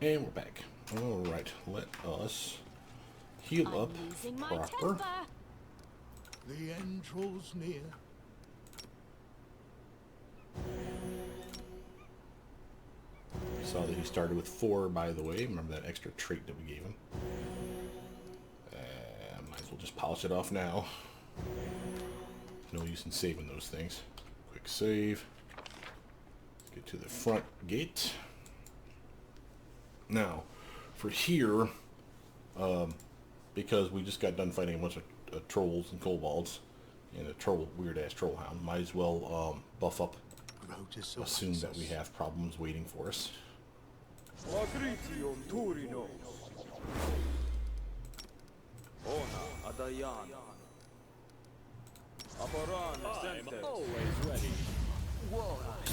And we're back. Alright, let us heal up proper. The end draws near. Saw that he started with 4, by the way. Remember that extra trait that we gave him. Might as well just polish it off now. No use in saving those things. Quick save. Let's get to the front gate. Now, for here, because we just got done fighting a bunch of trolls and kobolds, and a weird-ass troll hound, might as well buff up. Assume that we have problems waiting for us. I'm always ready. Dorraj,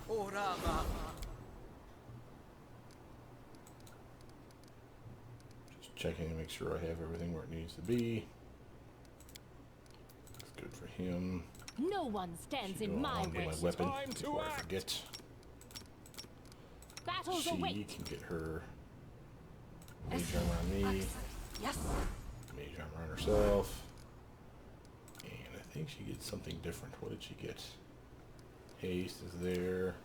Orama. Just checking to make sure I have everything where it needs to be. That's good for him. No one stands in my way. My weapon Time to before I act. forget. Battles She await. can get her mage armor on me. Yes. Mage armor on herself. And I think she gets something different. What did she get? Haste is there.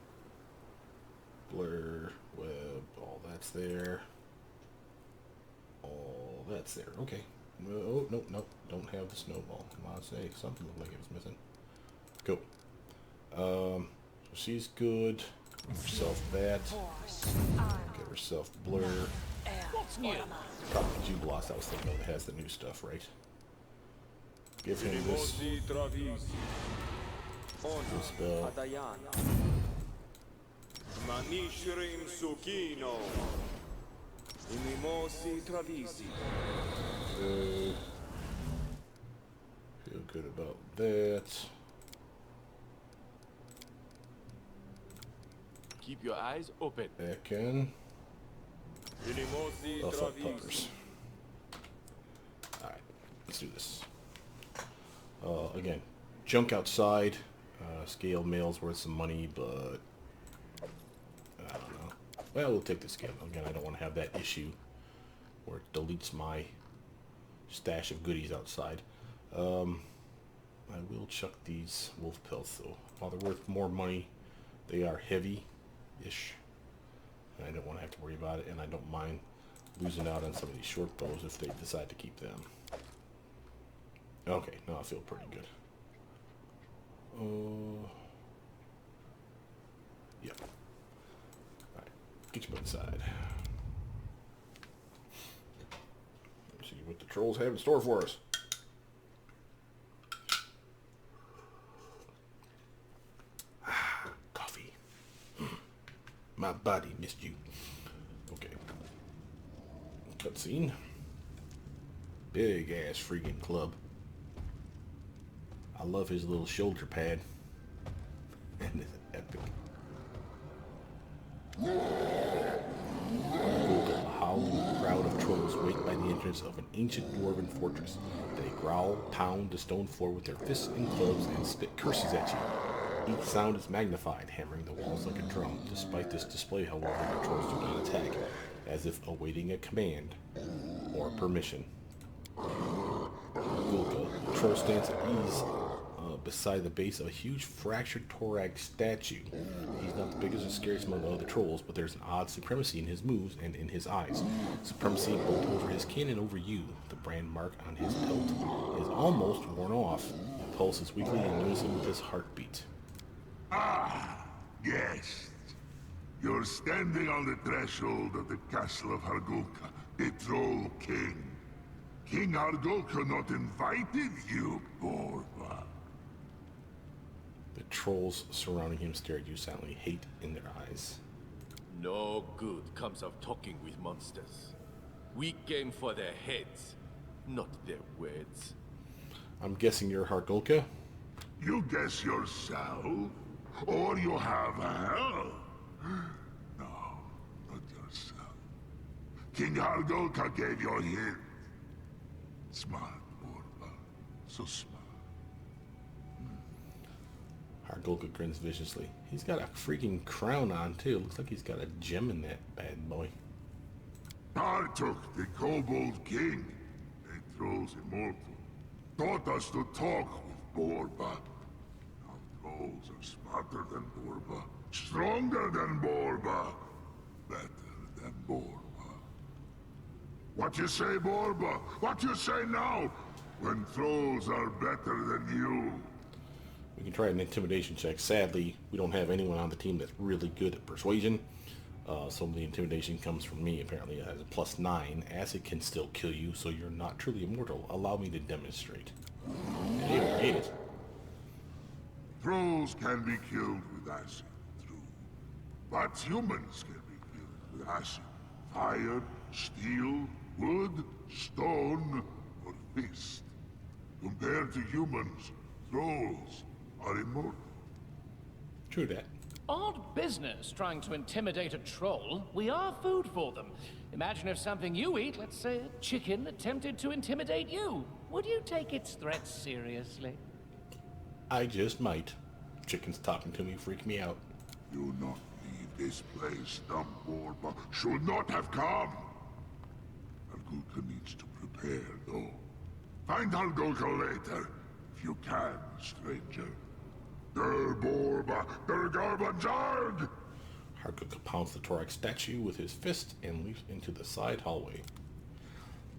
Blur, web, all that's there. All that's there. Okay. No, nope, nope. Don't have the snowball. Come on, say something looked like it was missing. Go. So she's good. Give herself that. Give herself blur. What's new? Probably Jublos, I was thinking of, that has the new stuff, right? Give him this spell. Manishrim Sukino. Imimosi Travisi. Feel good about that. Keep your eyes open. Back in. Imimosi Buff up Travisi. puppers. Alright, let's do this. Again, junk outside. Scale mail's worth some money, but I don't know. Well, we'll take the scale. Again, I don't want to have that issue where it deletes my stash of goodies outside. I will chuck these wolf pelts though. While they're worth more money, they are heavy-ish. And I don't want to have to worry about it, and I don't mind losing out on some of these short bows if they decide to keep them. Okay, now I feel pretty good. Yep. Alright, get you inside. Let's see what the trolls have in store for us. Coffee. My body missed you. Okay. Cutscene. Big ass freaking club. I love his little shoulder pad. And it's epic. A howling crowd of trolls wait by the entrance of an ancient dwarven fortress. They growl, pound the stone floor with their fists and clubs, and spit curses at you. Each sound is magnified, hammering the walls like a drum. Despite this display, however, the trolls do not attack, as if awaiting a command or permission. Hargulka, the troll stands at ease beside the base of a huge fractured Dorraj statue. He's not the biggest or scariest among all the trolls, but there's an odd supremacy in his moves and in his eyes. Supremacy both over his kin and over you. The brand mark on his pelt is almost worn off. It pulses weakly in unison with his heartbeat. Ah, yes. You're standing on the threshold of the castle of Hargulka, the Troll King. King Hargulka not invited you, Borva. The trolls surrounding him stare at you silently, hate in their eyes. No good comes of talking with monsters. We came for their heads, not their words. I'm guessing you're Hargulka? You guess yourself? Or you have hell? No, not yourself. King Hargulka gave you a hint. Smart, Borva. So smart. Hargulka grins viciously. He's got a freaking crown on too. Looks like he's got a gem in that bad boy. Tartuk, the kobold king, a trolls immortal, taught us to talk with Borba. Now trolls are smarter than Borba, stronger than Borba, better than Borba. What you say, Borba? What you say now? When trolls are better than you. We can try an intimidation check. Sadly, we don't have anyone on the team that's really good at persuasion. Some of the intimidation comes from me. Apparently it has a +9. Acid can still kill you, so you're not truly immortal. Allow me to demonstrate. And you hate it. Trolls can be killed with acid, true. But humans can be killed with acid. Fire, steel, wood, stone, or fist. Compared to humans, trolls are immortal. True that. Odd business trying to intimidate a troll. We are food for them. Imagine if something you eat, let's say a chicken, attempted to intimidate you. Would you take its threats seriously? I just might. Chickens talking to me freak me out. Do not leave this place, dumb Borba. Should not have come. Hargulka needs to prepare, though. Find Hargulka later, if you can, stranger. Der Borba, der Garbanzarg! Hargulka pounds the Dorraj statue with his fist and leaps into the side hallway.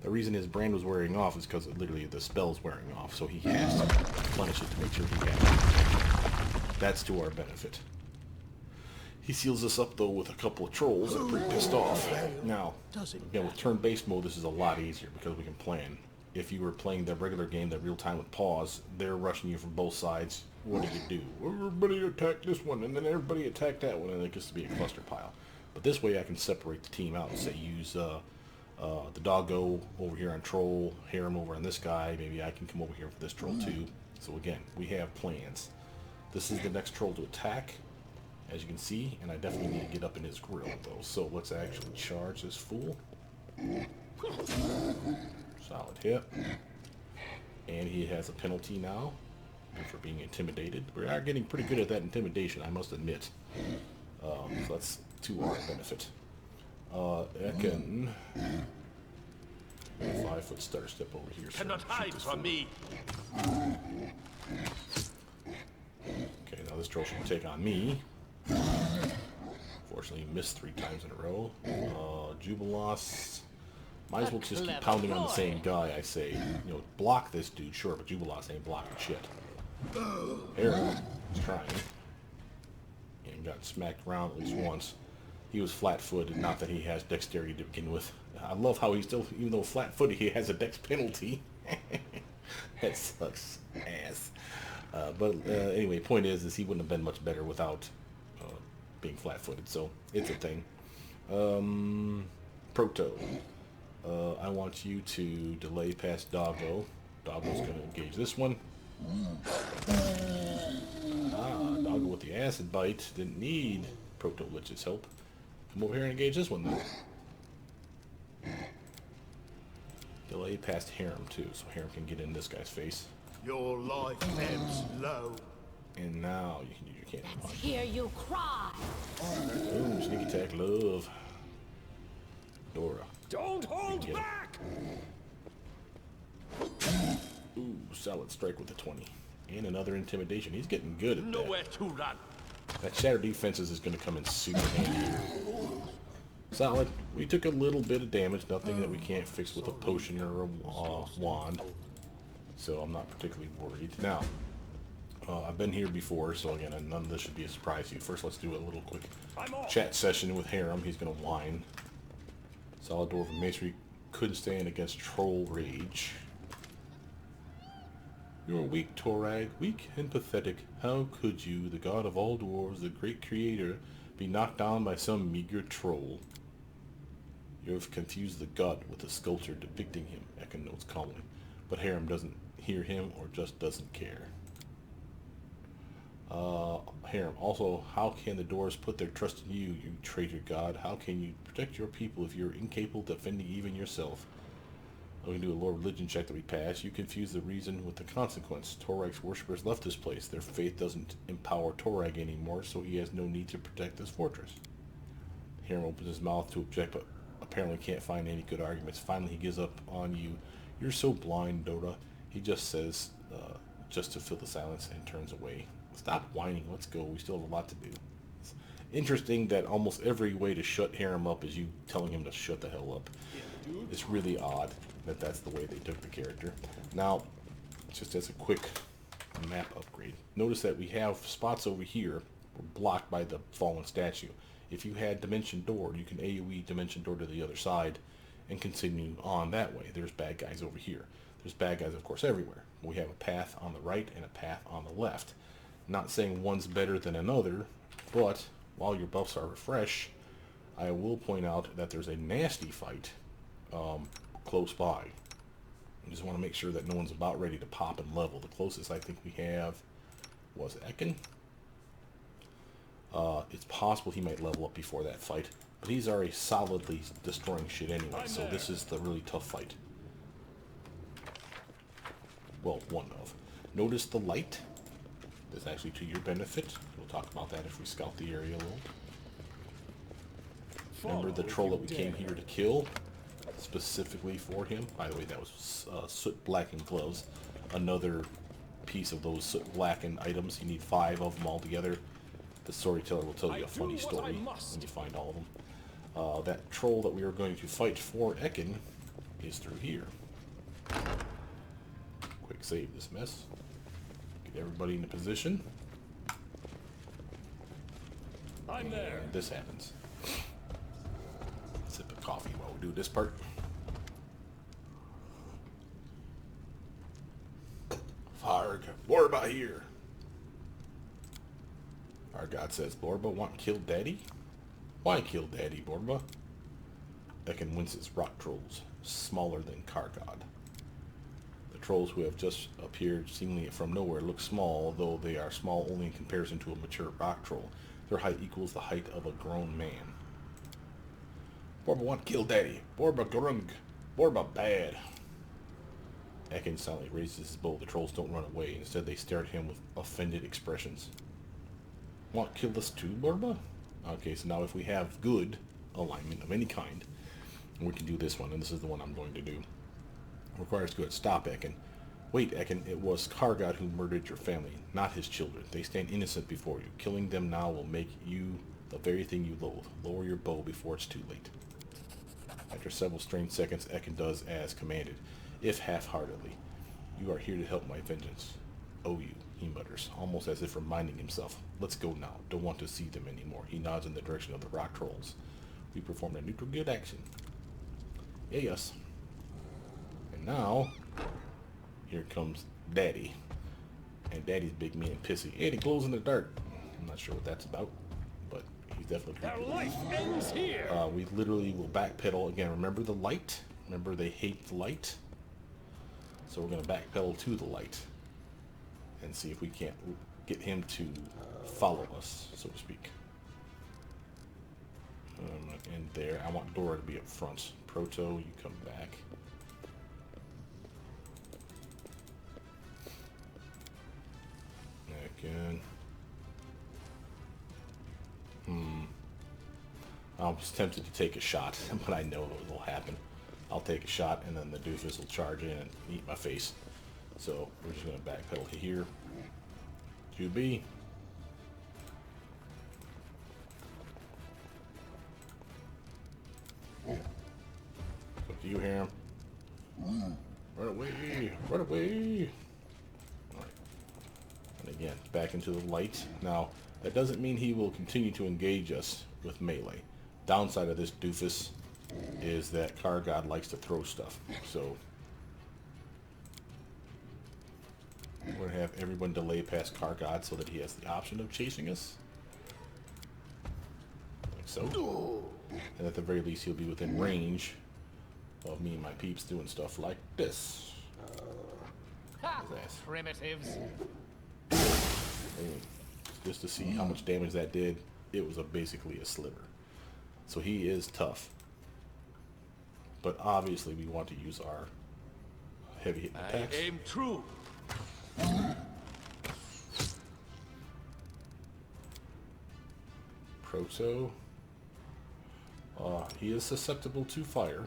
The reason his brand was wearing off is because literally the spell's wearing off, so he has to replenish it to make sure he has it. That's to our benefit. He seals us up though with a couple of trolls that are pretty pissed off. Now, again with turn-based mode this is a lot easier because we can plan. If you were playing the regular game, the real time with pause, they're rushing you from both sides. What do? Everybody attack this one, and then everybody attack that one, and it gets to be a cluster pile. But this way I can separate the team out. Say use the doggo over here on troll, harem over on this guy. Maybe I can come over here for this troll too. So again, we have plans. This is the next troll to attack, as you can see, and I definitely need to get up in his grill though. So let's actually charge this fool. Solid hit. And he has a penalty now for being intimidated. We are getting pretty good at that intimidation, I must admit. So that's to our benefit. Ekin. 5-foot stutter step over here. So Cannot hide from me. Okay, now this troll should take on me. Fortunately, missed 3 times in a row. Jubilos. Might as well just keep pounding on the same guy, I say. You know, block this dude, sure, but Jubilos ain't blocking shit. Aaron was trying. And got smacked around at least once. He was flat-footed, not that he has dexterity to begin with. I love how he still, even though flat-footed, he has a dex penalty. That sucks ass. But anyway, point is he wouldn't have been much better without being flat-footed, so it's a thing. Proto. I want you to delay past Doggo. Doggo's going to engage this one. Doggo with the acid bite. Didn't need Proto Lich's help. Come over here and engage this one then. Delay past Harem too, so Harem can get in this guy's face. Your life ebbs low. And now you can do your cannon punch. Hear you cry. Boom, sneak attack, love. Dora. Don't hold back! Ooh, solid strike with the 20. And another intimidation. He's getting good at that. Nowhere to run. That shatter defenses is going to come in super handy here. Solid. We took a little bit of damage. Nothing that we can't fix with a potion or a wand. So I'm not particularly worried. Now, I've been here before, so again, none of this should be a surprise to you. First, let's do a little quick chat session with Harem. He's going to whine. Solid Dwarf and Masonry couldn't stand against Troll Rage. You're weak, Dorraj, weak and pathetic. How could you, the god of all dwarves, the great creator, be knocked down by some meager troll? You have confused the god with the sculpture depicting him, Ekin notes calmly. But Harem doesn't hear him or just doesn't care. Harem, also, how can the dwarves put their trust in you, you traitor god? How can you protect your people if you're incapable of defending even yourself? We can do a lore religion check that we pass. You confuse the reason with the consequence. Torag's worshippers left this place. Their faith doesn't empower Torag anymore, so he has no need to protect this fortress. Hiram opens his mouth to object, but apparently can't find any good arguments. Finally, he gives up on you. You're so blind, Dota. He just says, just to fill the silence, and turns away. Stop whining. Let's go. We still have a lot to do. It's interesting that almost every way to shut Hiram up is you telling him to shut the hell up. It's really odd that that's the way they took the character. Now, just as a quick map upgrade, notice that we have spots over here blocked by the fallen statue. If you had Dimension Door, you can AoE Dimension Door to the other side and continue on that way. There's bad guys over here. There's bad guys, of course, everywhere. We have a path on the right and a path on the left. Not saying one's better than another, but while your buffs are fresh, I will point out that there's a nasty fight close by. I just want to make sure that no one's about ready to pop and level. The closest I think we have was Ekin. It's possible he might level up before that fight, but he's already solidly destroying shit anyway, so this is the really tough fight. Well, one of. Notice the light. That's actually to your benefit. We'll talk about that if we scout the area a little. Remember the troll that we came here to kill? Specifically for him. By the way, that was soot blackened gloves. Another piece of those soot blackened items. You need 5 of them all together. The storyteller will tell you a funny story when you find all of them. That troll that we are going to fight for Ekin is through here. Quick save this mess. Get everybody into position. I'm there. And this happens. Sip of coffee while we do this part. Farg, Borba here. Our god says, Borba want kill daddy? Why kill daddy, Borba? Ekin winces. Rock trolls, smaller than Kargad. The trolls who have just appeared seemingly from nowhere look small, though they are small only in comparison to a mature rock troll. Their height equals the height of a grown man. Borba want kill daddy. Borba grung. Borba bad. Ekin silently raises his bow. The trolls don't run away. Instead, they stare at him with offended expressions. Want kill us too, Borba? Okay, so now if we have good alignment of any kind, we can do this one, and this is the one I'm going to do. Requires good. Stop, Ekin. Wait, Ekin, it was Kargad who murdered your family, not his children. They stand innocent before you. Killing them now will make you the very thing you loathe. Lower your bow before it's too late. After several strained seconds, Ekin does as commanded, if half-heartedly. You are here to help my vengeance. Oh, you, he mutters, almost as if reminding himself. Let's go now. Don't want to see them anymore. He nods in the direction of the rock trolls. We performed a neutral good action. Yeah, yes. And now, here comes Daddy. And Daddy's big, mean, and pissy. And he glows in the dark. I'm not sure what that's about, but he's definitely Their life ends here. we literally will backpedal again. Remember the light? Remember they hate the light? So we're going to backpedal to the light and see if we can't get him to follow us, so to speak. And there, I want Dora to be up front. Proto, you come back. Again. I was tempted to take a shot, but I know what will happen. I'll take a shot, and then the doofus will charge in and eat my face. So we're just going to backpedal to here. 2B. Look to you, Harem. Run away! Run away! Alright. And again, back into the light. Now, that doesn't mean he will continue to engage us with melee. Downside of this doofus is that Kargad likes to throw stuff. So we're going to have everyone delay past Kargad so that he has the option of chasing us. Like so. And at the very least he'll be within range of me and my peeps doing stuff like this. Ha! Primitives. And just to see how much damage that did, it was basically a sliver. So he is tough. But obviously we want to use our heavy hitting I attacks. aim true. Proto. He is susceptible to fire.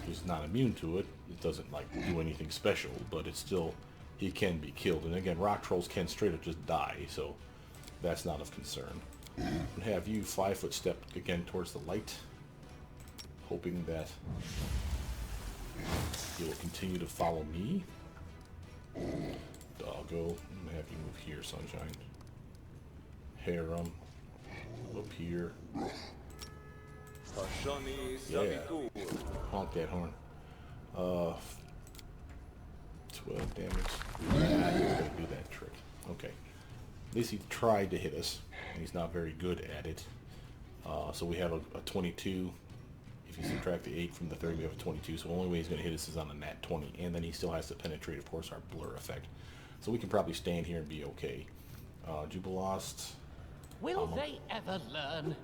He's not immune to it. It doesn't like do anything special, but it's still, he can be killed. And again, rock trolls can straight up just die, so that's not of concern. And have you 5-foot step again towards the light, hoping that he will continue to follow me. Doggo, I'm gonna have you move here, Sunshine. Harem, up here. Yeah, honk that horn. 12 damage. Nah, he's gonna do that trick. Okay. At least he tried to hit us, and he's not very good at it. So we have a 22. If you subtract the 8 from the 30, we have a 22. So the only way he's going to hit us is on a nat 20. And then he still has to penetrate, of course, our blur effect. So we can probably stand here and be okay. Jubilost. Will they ever learn?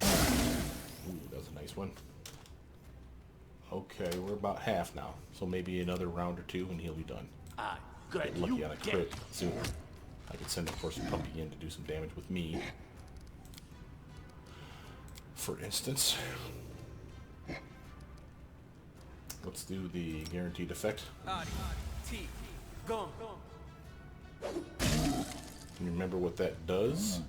Ooh, that was a nice one. Okay, we're about half now. So maybe another round or two and he'll be done. I got Get lucky you on a dead. crit sooner. I could send, of course, a puppy in to do some damage with me. For instance. Let's do the guaranteed effect. Go. You remember what that does?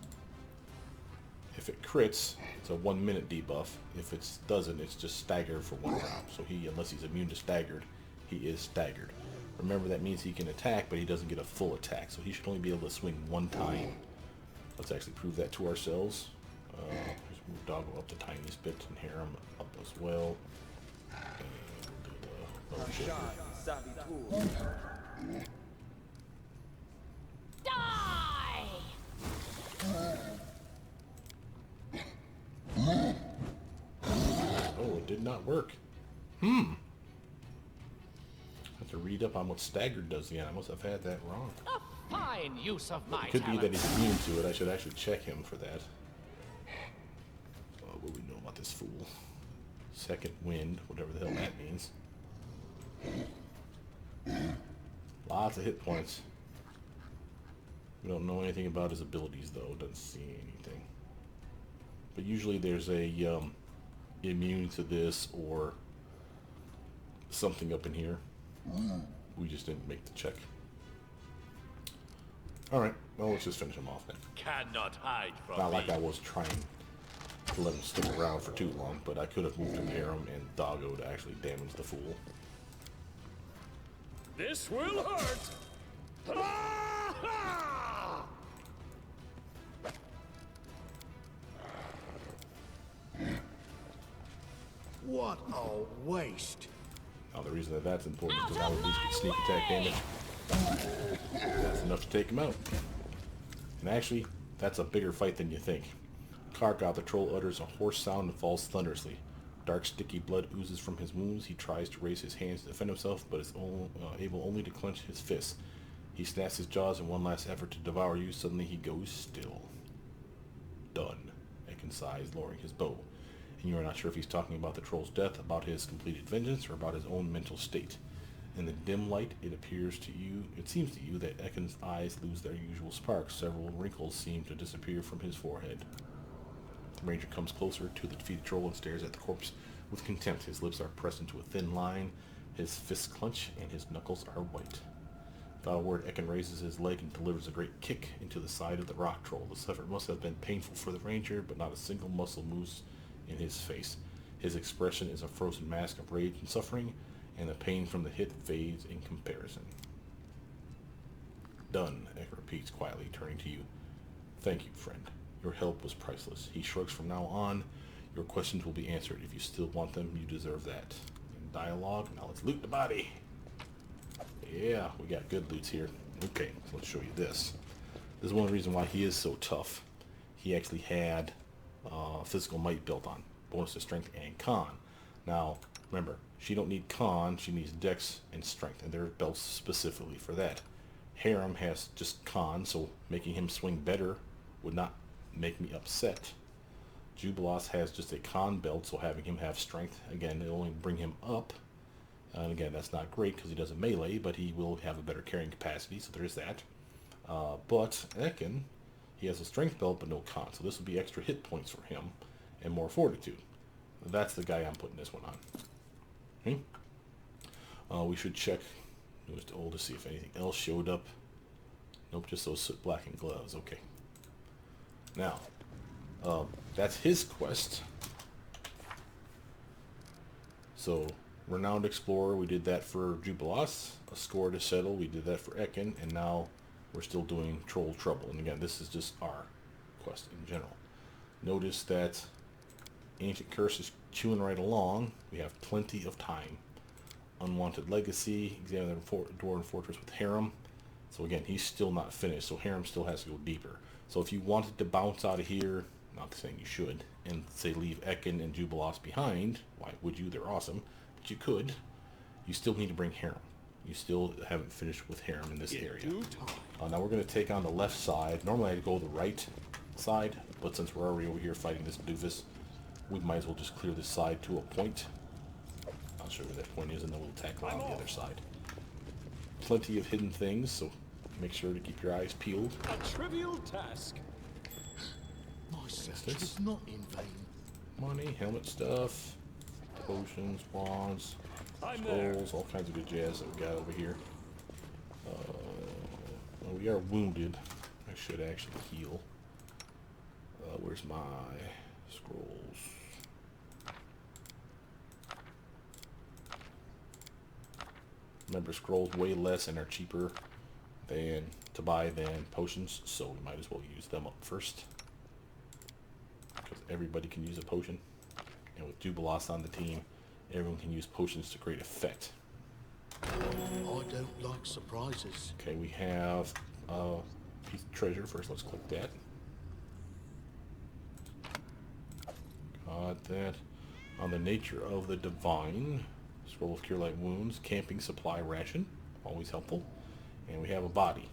If it crits, it's a 1 minute debuff. If it doesn't, it's just staggered for 1 round. So he, unless he's immune to staggered, he is staggered. Remember, that means he can attack, but he doesn't get a full attack. So he should only be able to swing 1 time. Let's actually prove that to ourselves. Just move Doggo up the tiniest bit and Harem up as well. And do the Die! oh, it did not work. I have to read up on what staggered does again. I must have had that wrong. A fine use of my It could be that talents. he's immune to it. I should actually check him for that. What do we know about this fool? Second wind, whatever the hell that means. Lots of hit points. We don't know anything about his abilities, though. Doesn't see anything. But usually there's a immune to this or something up in here. We just didn't make the check. Alright, well, let's just finish him off then. Cannot hide from Not me. like I was trying to let him stick around for too long, but I could have moved him Harem and Doggo to actually damage the fool. This will hurt. Ah-ha! What a waste. Now the reason that that's important is because I would at least get sneak attack damage. That's enough to take him out. And actually, that's a bigger fight than you think. Karga, the troll, utters a hoarse sound and falls thunderously. Dark, sticky blood oozes from his wounds. He tries to raise his hands to defend himself, but is able only to clench his fists. He snaps his jaws in one last effort to devour you. Suddenly he goes still. Done. Ekin sighs, lowering his bow. And you are not sure if he's talking about the troll's death, about his completed vengeance, or about his own mental state. In the dim light, it seems to you that Ekin's eyes lose their usual spark. Several wrinkles seem to disappear from his forehead. The ranger comes closer to the defeated troll and stares at the corpse with contempt. His lips are pressed into a thin line, his fists clench, and his knuckles are white. Without a word, Ekin raises his leg and delivers a great kick into the side of the rock troll. This effort must have been painful for the ranger, but not a single muscle moves in his face. His expression is a frozen mask of rage and suffering, and the pain from the hit fades in comparison. Done, Ekin repeats quietly, turning to you. Thank you, friend. Your help was priceless. He shrugs. From now on, your questions will be answered. If you still want them, you deserve that. In dialogue, now let's loot the body. Yeah, we got good loots here. Okay, so let's show you this. This is one reason why he is so tough. He actually had physical might built on. Bonus to strength and con. Now, remember, she don't need con, she needs dex and strength, and there are belts specifically for that. Harem has just con, so making him swing better would not make me upset. Jubilos has just a con belt, so having him have strength, again, it'll only bring him up, And again, that's not great because he doesn't melee, but he will have a better carrying capacity, so there is that. But Ekin, he has a strength belt but no con, so this will be extra hit points for him and more fortitude. That's the guy I'm putting this one on. Okay? We should check newest to old to see if anything else showed up. Nope, just those soot blackened gloves. Okay. Now, that's his quest. So, Renowned Explorer, we did that for Jubilas. A score to settle, we did that for Ekin, and now we're still doing Troll Trouble. And again, this is just our quest in general. Notice that Ancient Curse is chewing right along. We have plenty of time. Unwanted Legacy, examine the Dwarven Fortress with Harem. So again, he's still not finished, so Harem still has to go deeper. So if you wanted to bounce out of here, not saying you should, and say leave Ekin and Jubilas behind, why would you? They're awesome. But you could. You still need to bring Harem. You still haven't finished with Harem in this area. Now we're going to take on the left side. Normally I'd go the right side, but since we're already over here fighting this doofus, we might as well just clear this side to a point. I'll show you where that point is, and then we'll tackle on the other side. Plenty of hidden things, so make sure to keep your eyes peeled. A trivial task. My search was not in vain. Money, helmet stuff, potions, wands, I'm there. scrolls, all kinds of good jazz that we got over here. Well, we are wounded. I should actually heal. Where's my scrolls? Remember, scrolls weigh less and are cheaper than to buy than potions, so we might as well use them up first. Because everybody can use a potion. And with Jubilas on the team, everyone can use potions to great effect. I don't like surprises. Okay, we have a piece of treasure. First, let's click that. Got that. On the nature of the divine. Scroll of Cure Light Wounds. Camping supply ration. Always helpful. And we have a body.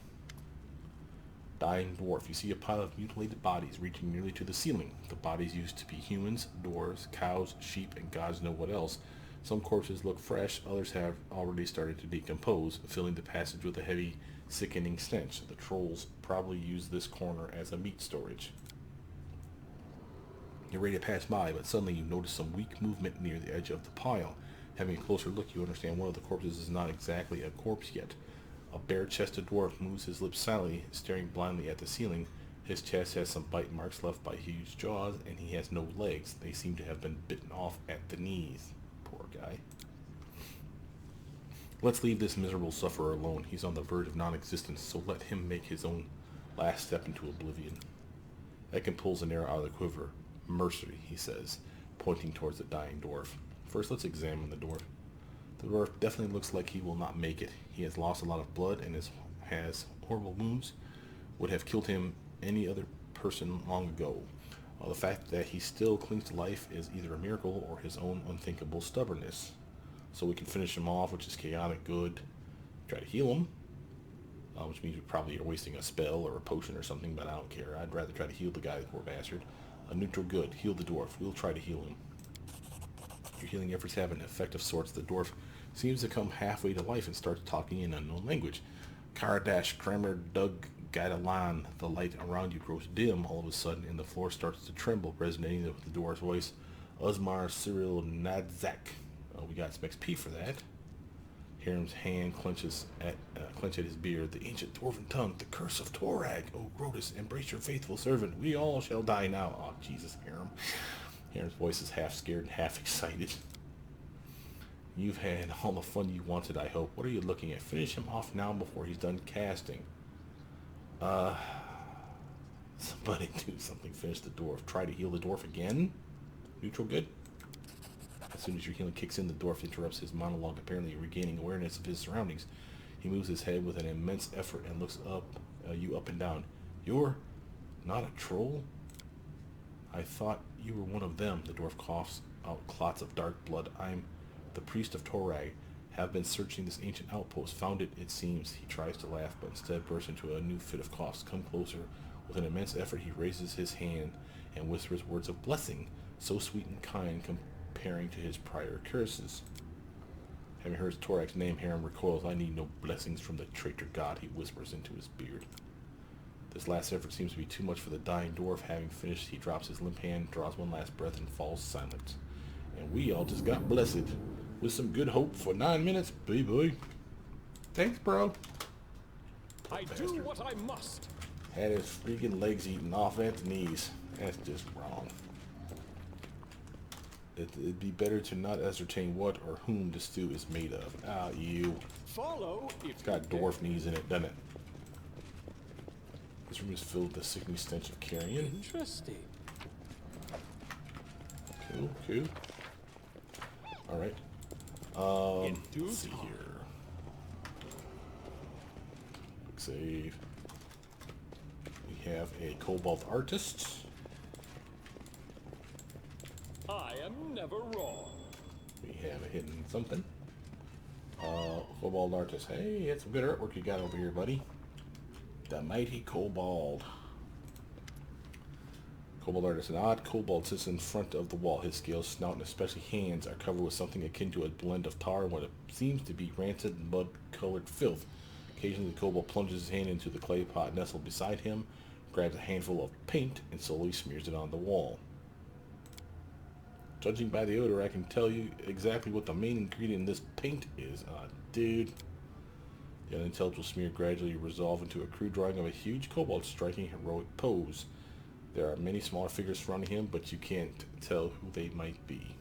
Dying dwarf. You see a pile of mutilated bodies reaching nearly to the ceiling. The bodies used to be humans, dwarves, cows, sheep, and gods know what else. Some corpses look fresh, others have already started to decompose, filling the passage with a heavy, sickening stench. The trolls probably use this corner as a meat storage. You're ready to pass by, but suddenly you notice some weak movement near the edge of the pile. Having a closer look, you understand one of the corpses is not exactly a corpse yet. A bare-chested dwarf moves his lips silently, staring blindly at the ceiling. His chest has some bite marks left by huge jaws, and he has no legs. They seem to have been bitten off at the knees. Poor guy. Let's leave this miserable sufferer alone. He's on the verge of non-existence, so let him make his own last step into oblivion. Ekin pulls an arrow out of the quiver. Mercy, he says, pointing towards the dying dwarf. First, let's examine the dwarf. The dwarf definitely looks like he will not make it. He has lost a lot of blood and has horrible wounds. Would have killed him any other person long ago. The fact that he still clings to life is either a miracle or his own unthinkable stubbornness. So we can finish him off, which is chaotic good. Try to heal him, which means we probably are wasting a spell or a potion or something, but I don't care. I'd rather try to heal the guy, the poor bastard. A neutral good. Heal the dwarf. We'll try to heal him. Your healing efforts have an effect of sorts. The dwarf seems to come halfway to life and starts talking in unknown language. Karadash, Kramer, Doug, Gadalan. The light around you grows dim all of a sudden, and the floor starts to tremble, resonating with the dwarf's voice. Uzmar, Cyril, Nadzak. We got some XP for that. Hiram's hand clenches at his beard. The ancient dwarven tongue, the curse of Torag. Oh, Grotus, embrace your faithful servant. We all shall die now. Oh, Jesus, Hiram. Hiram's voice is half scared and half excited. You've had all the fun you wanted, I hope. What are you looking at? Finish him off now before he's done casting. Somebody do something. Finish the dwarf. Try to heal the dwarf again? Neutral good? As soon as your healing kicks in, the dwarf interrupts his monologue, apparently regaining awareness of his surroundings. He moves his head with an immense effort and looks you up and down. You're not a troll? I thought you were one of them. The dwarf coughs out clots of dark blood. I'm the priest of Torag. Have been searching this ancient outpost. Found it, it seems. He tries to laugh, but instead bursts into a new fit of coughs. Come closer. With an immense effort, he raises his hand and whispers words of blessing, so sweet and kind comparing to his prior curses. Having heard Torak's name, Harem recoils. I need no blessings from the traitor god, he whispers into his beard. This last effort seems to be too much for the dying dwarf. Having finished, he drops his limp hand, draws one last breath, and falls silent. And we all just got blessed with some good hope for 9 minutes, baby. Thanks, bro. I do what I must. Had his freaking legs eaten off at the knees. That's just wrong. It'd be better to not ascertain what or whom the stew is made of. Ah, you. Follow if It's got dwarf knees in it, doesn't it? This room is filled with the sickening stench of carrion. Interesting. Cool, cool. Alright. Let's see here. Quick save. We have a Cobalt Artist. I am never wrong. We have a hidden something. Cobalt Artist. Hey, that's some good artwork you got over here, buddy. The mighty Kobold. Kobold Artist. An odd kobold sits in front of the wall. His scales, snout, and especially hands are covered with something akin to a blend of tar and what seems to be rancid, mud-colored filth. Occasionally, the kobold plunges his hand into the clay pot nestled beside him, grabs a handful of paint, and slowly smears it on the wall. Judging by the odor, I can tell you exactly what the main ingredient in this paint is. Dude. The unintelligible smear gradually resolves into a crude drawing of a huge kobold striking a heroic pose. There are many smaller figures surrounding him, but you can't tell who they might be.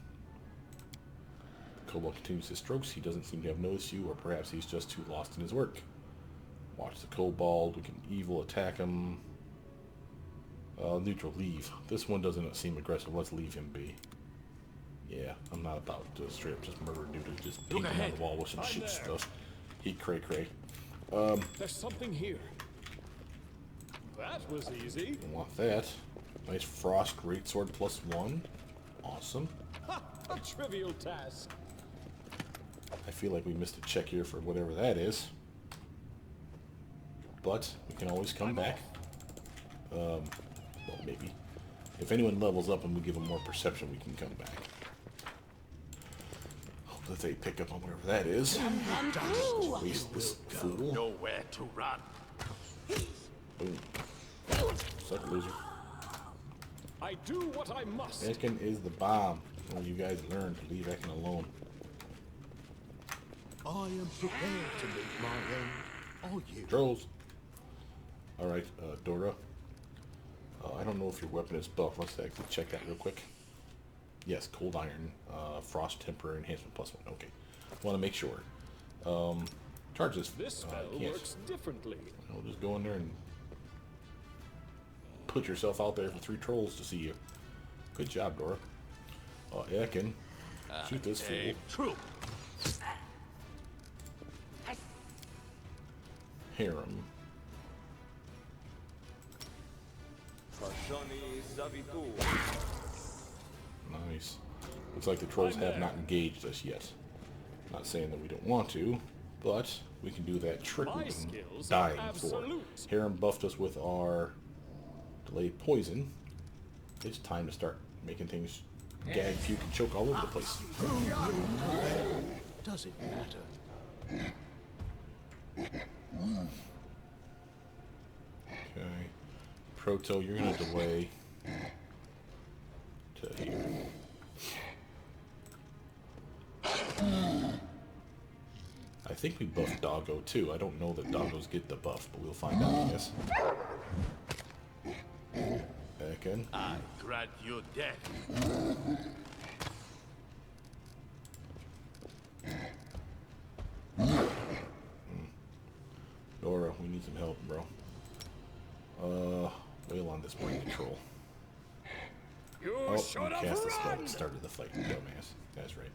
The kobold continues his strokes. He doesn't seem to have noticed you, or perhaps he's just too lost in his work. Watch the kobold. We can evil attack him. Neutral, leave. This one doesn't seem aggressive. Let's leave him be. Yeah, I'm not about to straight up just murder a dude who's just painting on the wall with some shit stuff. He cray cray. There's something here. That was easy. Don't want that. Nice frost greatsword +1. Awesome. Ha! A trivial task. I feel like we missed a check here for whatever that is. But we can always come back. Well, maybe. If anyone levels up and we give them more perception, we can come back. Hope that they pick up on whatever that is. Waste this fool. Nowhere to run. Boom. Suck, loser. I do what I must. Asking is the bomb. Well, you guys learn to leave Ekin alone. I am prepared to meet my end. Are you? Trolls. Alright, Dora. I don't know if your weapon is buff. Let's actually check that real quick. Yes, cold iron, frost temper enhancement +1. Okay. Want to make sure. Charge this. This spell works differently. We'll just go in there and put yourself out there for 3 trolls to see you. Good job, Dora. Ekin, shoot this fool. True. Harem. Nice. Looks like the trolls have not engaged us yet. Not saying that we don't want to, but we can do that trick we've been dying for. Harem buffed us with our delayed poison. It's time to start making things gag, puke, and choke all over the place. Does it matter? Okay. Proto, you're gonna delay to here. I think we buffed Doggo too. I don't know that Doggos get the buff, but we'll find out, I guess. Ekin. I grant you death. Dora, we need some help, bro. Wail on this brain control. You should have cast the spell at run. the start of the fight, you dumbass. That's right.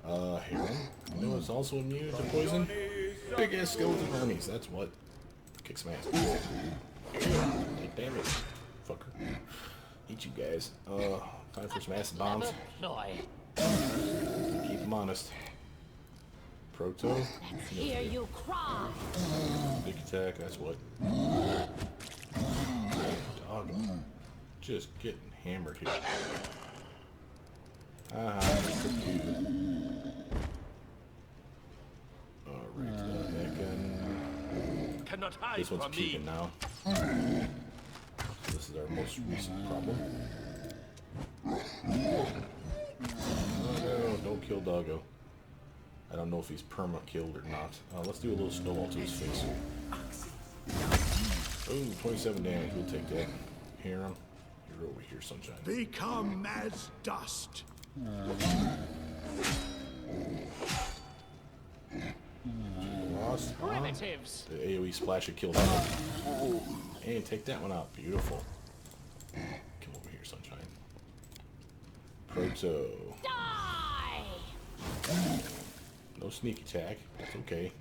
Harem. You know it's also immune to poison? Big ass skeleton armies, that's what. Kick some ass. Take damage. Fucker. Eat you guys. Time for some acid bombs. Keep them honest. Proto. Let's hear you cry. Big attack, that's what. Dog. Just getting hammered here. cannot hide This one's from keeping me. now. This is our most recent problem. Oh no, don't kill Doggo. I don't know if he's perma killed or not. Let's do a little snowball to his face. Oh, 27 damage. We'll take that. Hear him? You're over here, Sunshine. Become as dust. Lost. Primitives. The AoE splash should kill that one. And take that one out. Beautiful. Come over here, Sunshine. Proto. Die! No sneak attack. That's okay.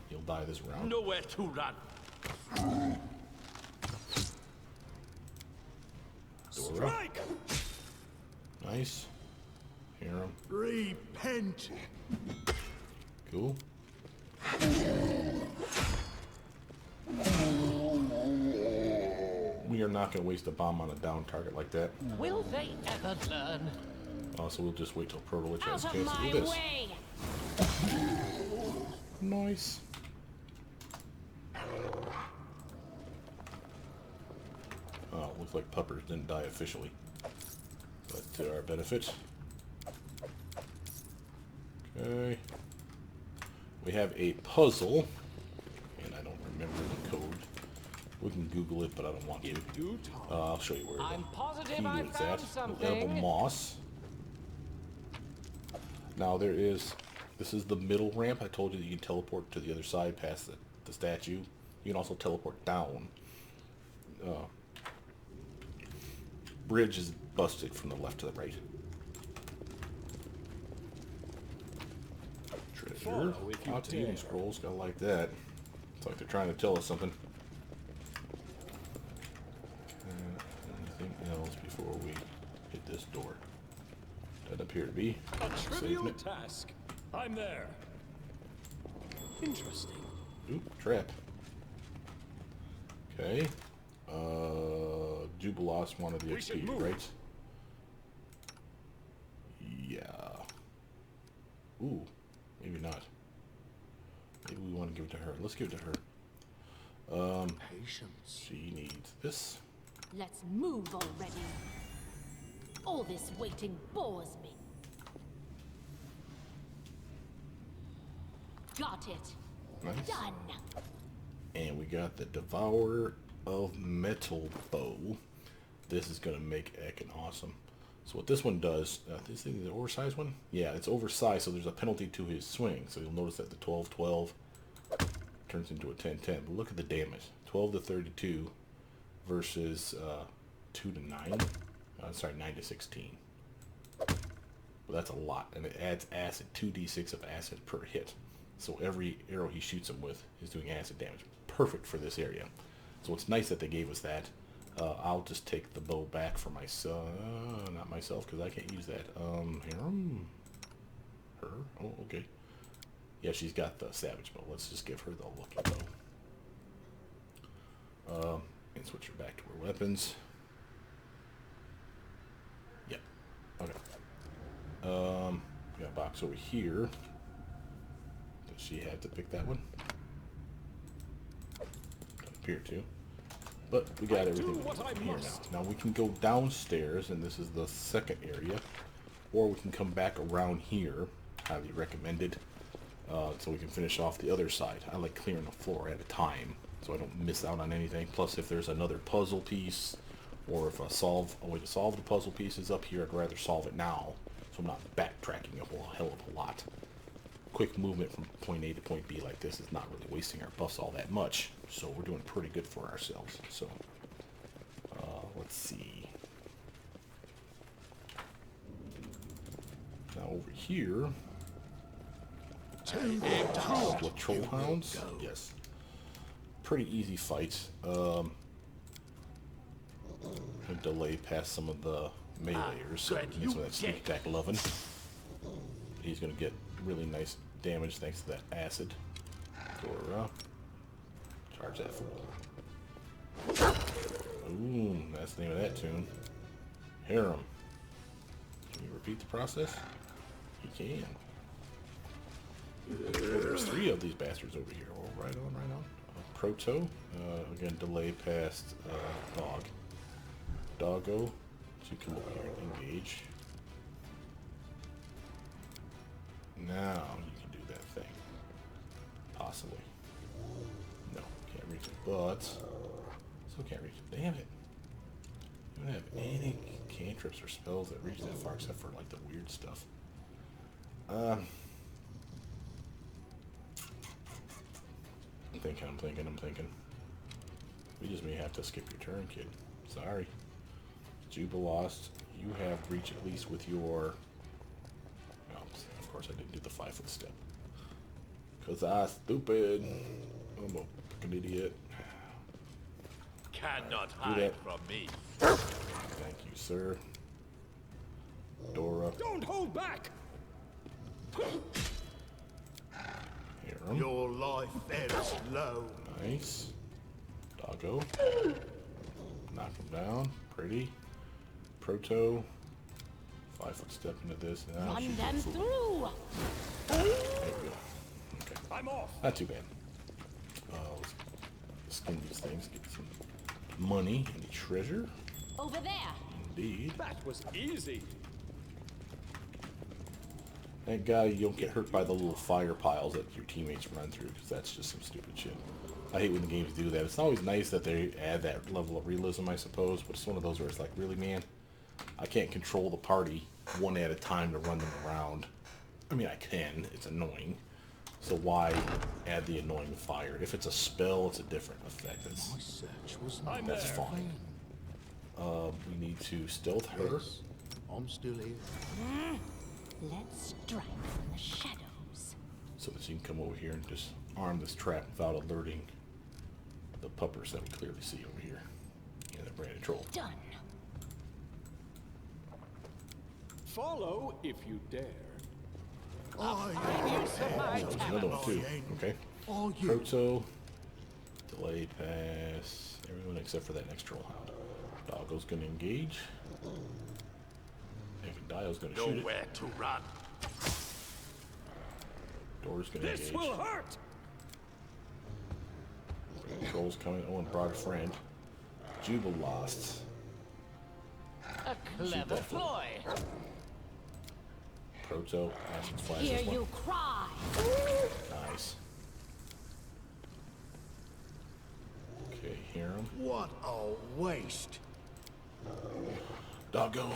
He'll die this round. Nowhere to run. Dora. Strike! Nice. Hear him. Repent. Cool. We are not going to waste a bomb on a down target like that. Will they ever learn? So we'll just wait till Proto Lich has a Out of chance to my do this. way! Nice. Oh, looks like Puppers didn't die officially. But to our benefit. Okay. We have a puzzle. And I don't remember the code. We can Google it, but I don't want to. I'll show you where I'm the positive key I is found at. something. Edible moss. Now there is, this is the middle ramp. I told you that you can teleport to the other side past the statue. You can also teleport down. Bridge is busted from the left to the right. Treasure. Follow if you Lots of healing dare. scrolls. Gotta like that. It's like they're trying to tell us something. Anything else before we hit this door? Doesn't appear to be. A trivial Saving it. task. I'm there. Interesting. Oop, trap. Okay. Jubilos wanted the We should XP, move. right? Yeah. Ooh, maybe not. Maybe we want to give it to her. Let's give it to her. Patience. She needs this. Let's move already. All this waiting bores me. Got it. Nice. Done. And we got the Devourer of Metal Bow. This is going to make Ekin awesome. So what this one does, this thing is an oversized one? Yeah, it's oversized, so there's a penalty to his swing. So you'll notice that the 12-12 turns into a 10-10. But look at the damage. 12 to 32 versus 2 to 9. Sorry, 9 to 16. Well, that's a lot. And it adds acid, 2d6 of acid per hit. So every arrow he shoots him with is doing acid damage. Perfect for this area. So it's nice that they gave us that. I'll just take the bow back for myself. Not myself, because I can't use that. Her? Oh, okay. Yeah, she's got the savage bow. Let's just give her the lucky bow. And switch her back to her weapons. Yep. Okay. We got a box over here. Does she have to pick that one? Doesn't appear to. But we got everything we need from here now. Now we can go downstairs, and this is the second area. Or we can come back around here. Highly recommended. So we can finish off the other side. I like clearing the floor at a time, so I don't miss out on anything. Plus, if there's another puzzle piece, or if a way to solve the puzzle piece is up here, I'd rather solve it now, so I'm not backtracking a whole hell of a lot. Quick movement from point A to point B like this is not really wasting our buffs all that much, so we're doing pretty good for ourselves. So, let's see. Now over here, the troll hounds. Yes, pretty easy fights. Delay past some of the meleeers, so good, makes you that sneak dick. attack loving. He's gonna get really nice damage thanks to that acid. For charge that fool. Ooh, that's the name of that tune. Harem. Can you repeat the process? You can. Oh, there's 3 of these bastards over here. Oh, right on, right on. Proto. Again, delay past Dog. Doggo. So you come over here and engage. Now you can do that thing. Possibly. No, can't reach it, but still can't reach it. Damn it. You don't have any cantrips or spells that reach that far except for like the weird stuff. I'm thinking. We just may have to skip your turn, kid. Sorry. Juba lost. You have reach at least with your... Oh, of course I didn't do the 5-foot step. Because I'm stupid. I'm a fucking idiot. Cannot Do hide that. from me. Thank you, sir. Dora. Don't hold back! Harem. Your life ebbs low. Nice. Doggo. Knock him down. Pretty. Proto. 5-foot step into this. Now Run shoot them that fool. through. There we go. Okay. I'm off. Not too bad. Let's skin these things. Get some money. Any treasure? Over there. Indeed. That was easy. Thank God you don't get hurt by the little fire piles that your teammates run through, because that's just some stupid shit. I hate when the games do that. It's always nice that they add that level of realism, I suppose, but it's one of those where it's like, really, man? I can't control the party one at a time to run them around. I mean, I can. It's annoying. So why add the annoying fire? If it's a spell, it's a different effect. My search was I'm That's there. fine. We need to stealth her. Yes, I'm still here. Let's strike from the shadows. So that she can come over here and just arm this trap without alerting the puppers that we clearly see over here. And the branded troll. Done. Follow if you dare. There's another one too. Okay. Are you? Proto. Delay pass. Everyone except for that next troll hound. Doggo's gonna engage. Dio's gonna shoot it. Nowhere to run. Door's gonna This engage. will hurt! Troll's coming. Oh, and brought a friend. Juba lost. A clever that fool. ploy. Proto. Acid flash Hear this one. you cry. Nice. Okay, hear him. What a waste. Doggo.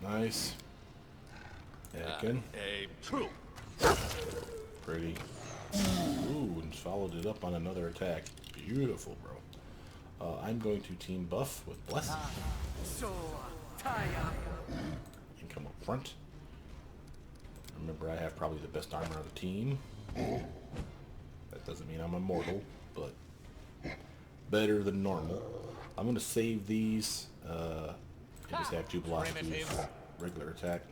Nice. Akin. Aim true. Pretty. Ooh, and followed it up on another attack. Beautiful, bro. I'm going to team buff with Blessing So, tie up. and come up front. Remember, I have probably the best armor of the team. That doesn't mean I'm immortal, but better than normal. I'm going to save these and just have Jubilost do regular attack.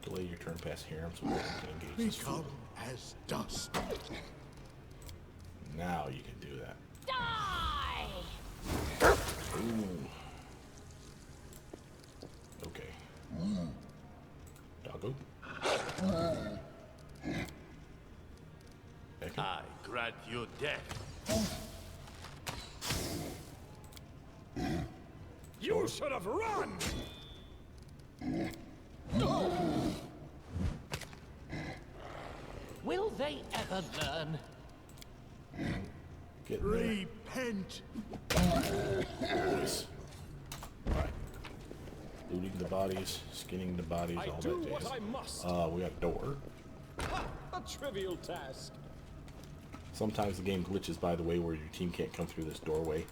Delay your turn past Harem so we can engage this fool. Become as dust. Now you can do that. Die. Ooh. Okay. Doggo. Echo. I grant you death. You should have run! Will they ever learn? Get in there. Repent. Boys. Alright. Looting the bodies, skinning the bodies, I all do that what jazz. I must. We got door. Ha! A trivial task. Sometimes the game glitches, by the way, where your team can't come through this doorway.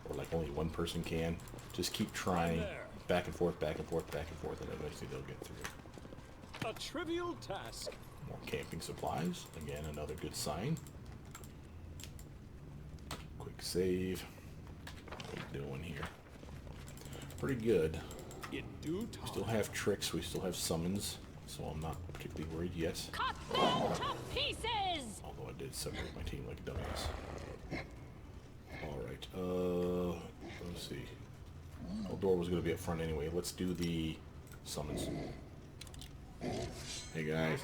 Or like only one person can. Just keep trying. there. Back and forth, back and forth, back and forth, and eventually they'll get through. A trivial task. More camping supplies. Again, another good sign. Quick save. What are we doing here? Pretty good. In due We still time. have tricks, we still have summons, so I'm not particularly worried yet. Cut them to pieces. Although I did separate my team like a dumbass. Alright, let's see. Oh, door was going to be up front anyway. Let's do the summons. Hey guys.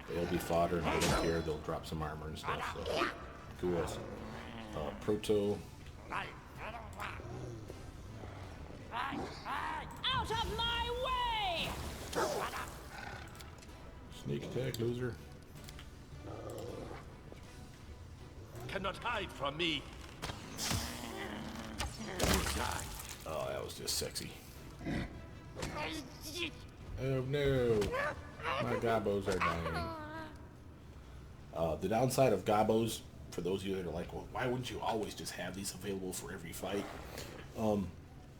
They'll be fodder, and I don't care. They'll drop some armor and stuff. So, who else? Proto. Out of my way! Sneak attack, loser. Cannot hide from me. Oh, that was just sexy. Oh no, my gobos are dying. The downside of gobos, for those of you that are like, well, why wouldn't you always just have these available for every fight?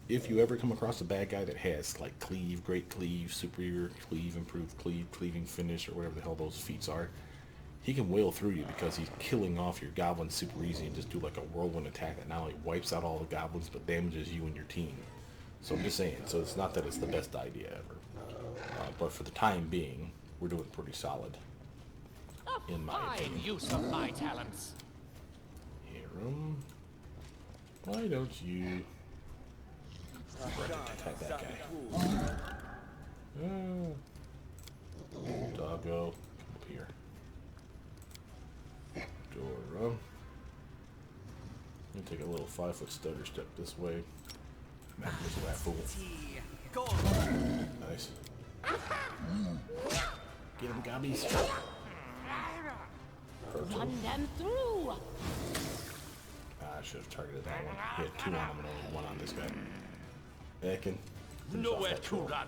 If you ever come across a bad guy that has like cleave, great cleave, superior cleave, improved cleave, cleaving finish, or whatever the hell those feats are, he can wail through you because he's killing off your goblins super easy and just do like a whirlwind attack that not only wipes out all the goblins but damages you and your team. So I'm just saying, so it's not that it's the best idea ever. But for the time being, we're doing pretty solid. In my Fine opinion. use of my talents. Hiram, why don't you attack that guy? Doggo, come up here. Dora. I'm gonna take a little 5-foot stutter step this way. Smack this rat fool. Go. Nice. Get him, gobbies. Run them through! I should have targeted that one. He had 2 on him and only 1 on this guy. Ekin. Nowhere to run.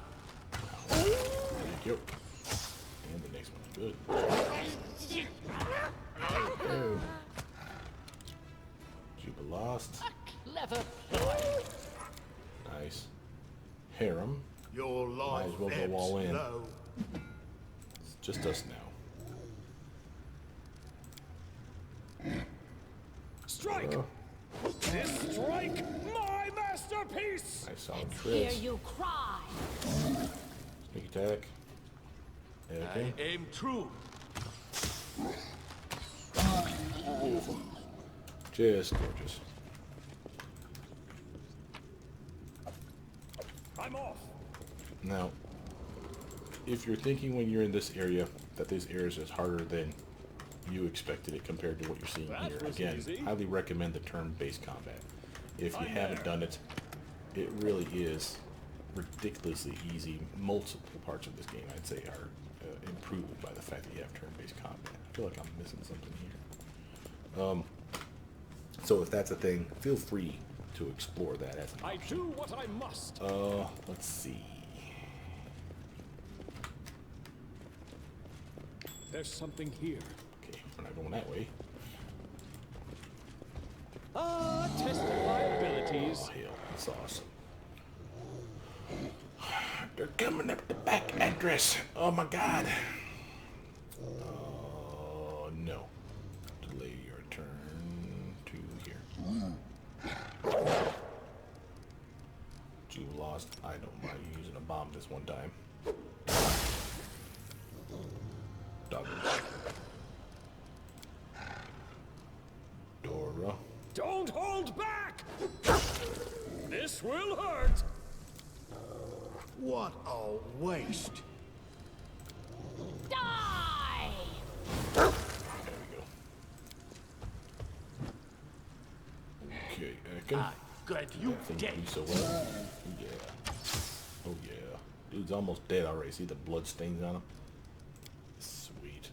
Thank you. And the next one's good. Oh. Juba lost. Clever ploy. Nice. Harem. Your Might life as well go ebbs all in. flow. It's just us now. Strike! This strike, my masterpiece! Nice solid Hear crits. you cry! Sneak attack. I Okay. aim true. Just gorgeous. I'm off. Now, if you're thinking when you're in this area that this area is harder than you expected it compared to what you're seeing That here, was again, easy. highly recommend the turn-based combat. If you I'm haven't there. done it, it really is ridiculously easy. Multiple parts of this game, I'd say, are improved by the fact that you have turn-based combat. I feel like I'm missing something here. So if that's a thing, feel free to explore that as an I option. do what I must. Let's see. There's something here. Okay, we're not going that way. Testing my abilities. Oh, hell, that's awesome. They're coming up the back address. Oh, my God. Oh, no. Delay your turn to here. You lost. I don't mind you using a bomb this one time. Doggo. Dora. Don't hold back! This will hurt! What a waste. Die! There we go. Okay, Ekin. I got you That thing dead. do so well. Oh, yeah. Oh, yeah. Dude's almost dead already. See the blood stains on him? Sweet.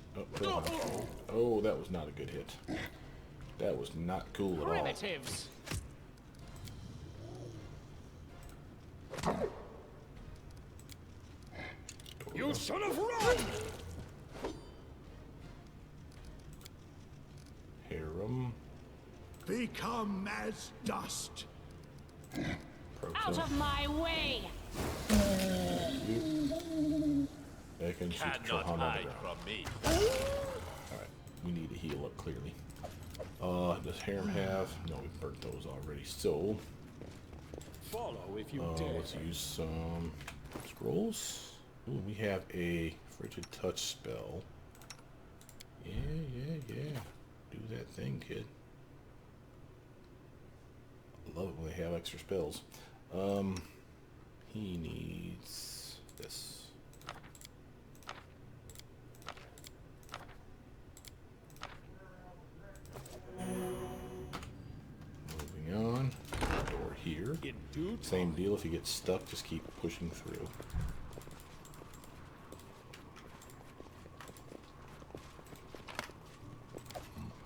Oh, that was not a good hit. That was not cool at all. Primitives. You should have run! Harem. Become as dust. Out of my way! Ekin, she's Cannot on the hide ground. from me. Alright, we need to heal up clearly. Does Harem have? No, we burnt those already. So, Follow if you dare. let's use some scrolls. Ooh, we have a frigid touch spell. Yeah. Do that thing, kid. I love it when they have extra spells. He needs this. Moving on. Door here. In due time. Same deal. If you get stuck, just keep pushing through.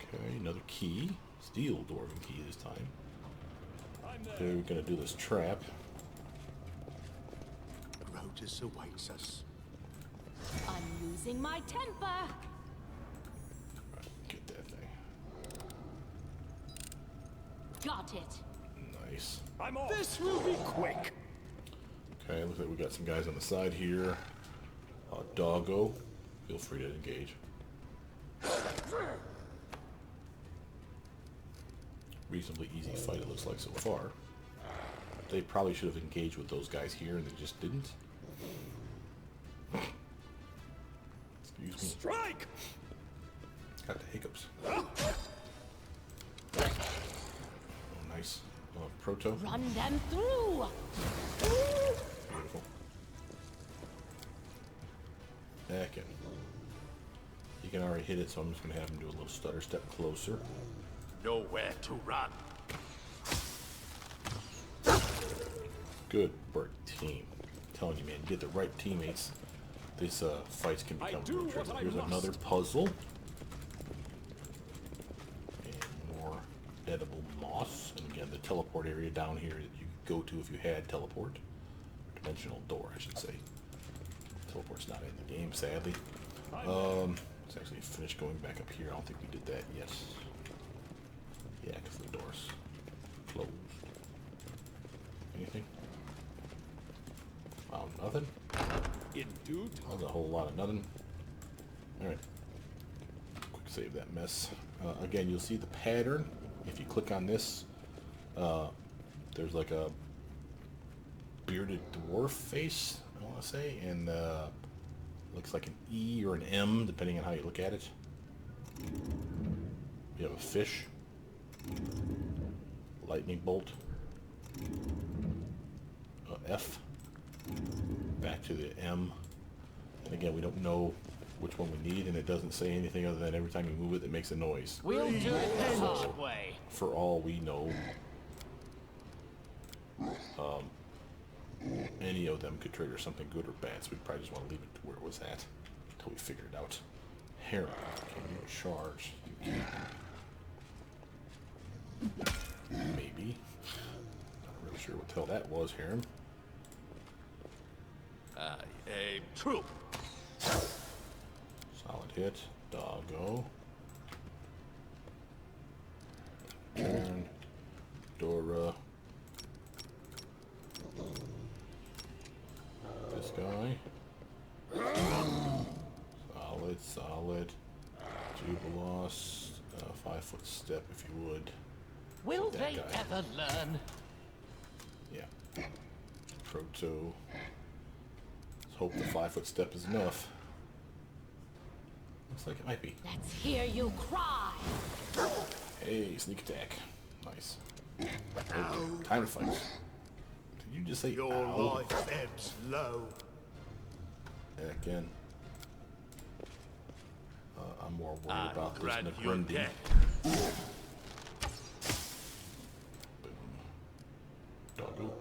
Okay, another key. Steel dwarven key this time. Okay, we're gonna do this trap. Grotus awaits us. I'm losing my temper. Right, get that thing. Got it. Nice. I'm off. This will be quick. Okay, looks like we got some guys on the side here. Doggo, feel free to engage. Reasonably easy fight it looks like so far. They probably should have engaged with those guys here and they just didn't. Excuse me. Strike. Got the hiccups. Oh, nice. Proto. Run them through. Beautiful. Back in. You can already hit it, so I'm just going to have him do a little stutter step closer. Nowhere to run. Good work, team. I'm telling you, man, you get the right teammates, this fights can become do real what tricky. I Here's must. another puzzle. And more edible moss. And again, the teleport area down here that you could go to if you had teleport. Dimensional door, I should say. Teleport's not in the game, sadly. Let's actually finish going back up here. I don't think we did that yet. Yeah, because the door's closed. Anything? Found nothing. In due time. That was a whole lot of nothing. Alright. Quick save that mess. Again, you'll see the pattern. If you click on this, there's like a bearded dwarf face, I want to say, and looks like an E or an M, depending on how you look at it. You have a fish. Lightning bolt. F. Back to the M. And again, we don't know which one we need, and it doesn't say anything other than every time you move it, it makes a noise. We'll do it the hard way. For all we know, any of them could trigger something good or bad, so we probably just want to leave it to where it was at until we figure it out. Harem, can you charge? You can. Maybe. Not really sure what the hell that was, Harem. I aim true. Solid hit. Doggo. Turn. Dora. This guy. Solid, solid. Jubilost. 5-foot step if you would. Will That they guy. ever learn? Yeah. Proto. Let's hope the 5-foot step is enough. Looks like it might be. Let's hear you cry. Hey, sneak attack. Nice. Time to fight. Did you just say Your ow? life ebbs low. Back in. I'm more worried I about this grant you McGrindy. death. Doggo.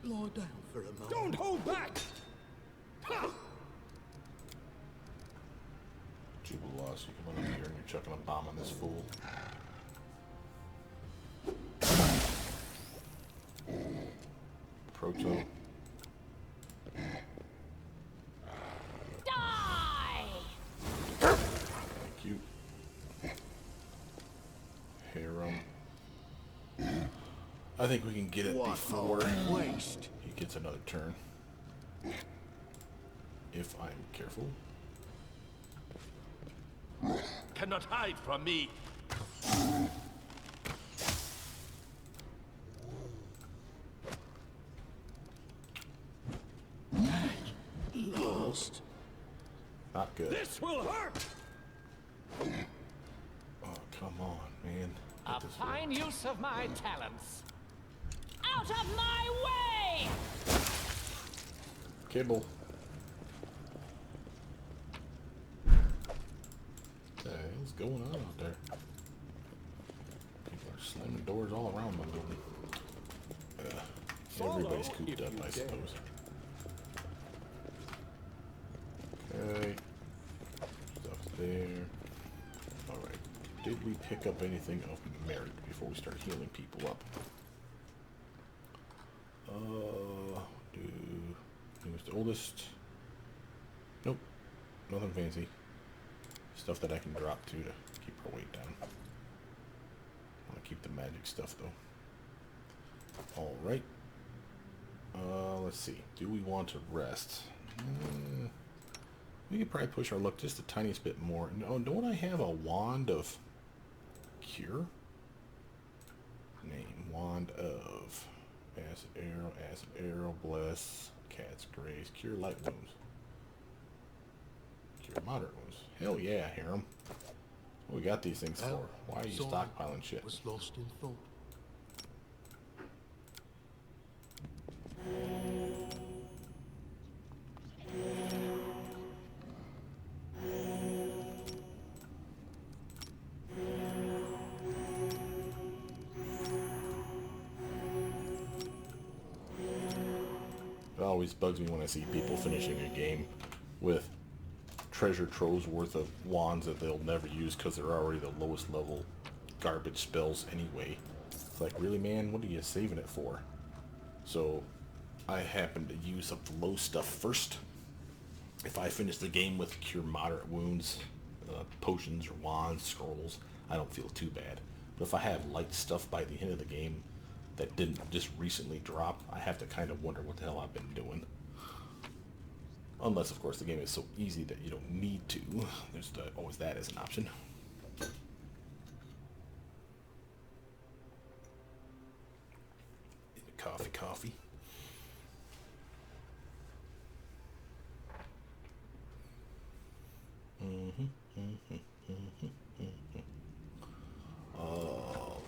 Lie down for a moment. Don't hold back. Ha! Jubilost, you come on up here and you're chucking a bomb on this fool. Proto. Die! Thank you. Harem. I think we can get it What before a waste. he gets another turn. If I'm careful. Cannot hide from me. Lost. Not good. This will hurt. Oh, come on, man. A fine use of my talents. Out of my way! Kibble. What the hell's going on out there? People are slamming doors all around my building. Everybody's cooped up, I suppose. Okay. Stuff's there. Alright. Did we pick up anything of merit before we start healing people up? Newest to oldest. Nope. Nothing fancy. Stuff that I can drop to keep our weight down. I want to keep the magic stuff though. Alright. Let's see. Do we want to rest? We could probably push our luck just the tiniest bit more. No, don't I have a wand of cure? Name. Wand of acid arrow, bless, cat's grace, cure light wounds. Cure moderate wounds. Hell yeah, Harem. What we got these things for? Why are you stockpiling shit? Was lost in thought. It always bugs me when I see people finishing a game with treasure troves worth of wands that they'll never use because they're already the lowest level garbage spells anyway. It's like, really, man? What are you saving it for? So I happen to use up the low stuff first. If I finish the game with cure moderate wounds, potions or wands, scrolls, I don't feel too bad. But if I have light stuff by the end of the game that didn't just recently drop, I have to kind of wonder what the hell I've been doing. Unless, of course, the game is so easy that you don't need to. There's always that as an option. Coffee.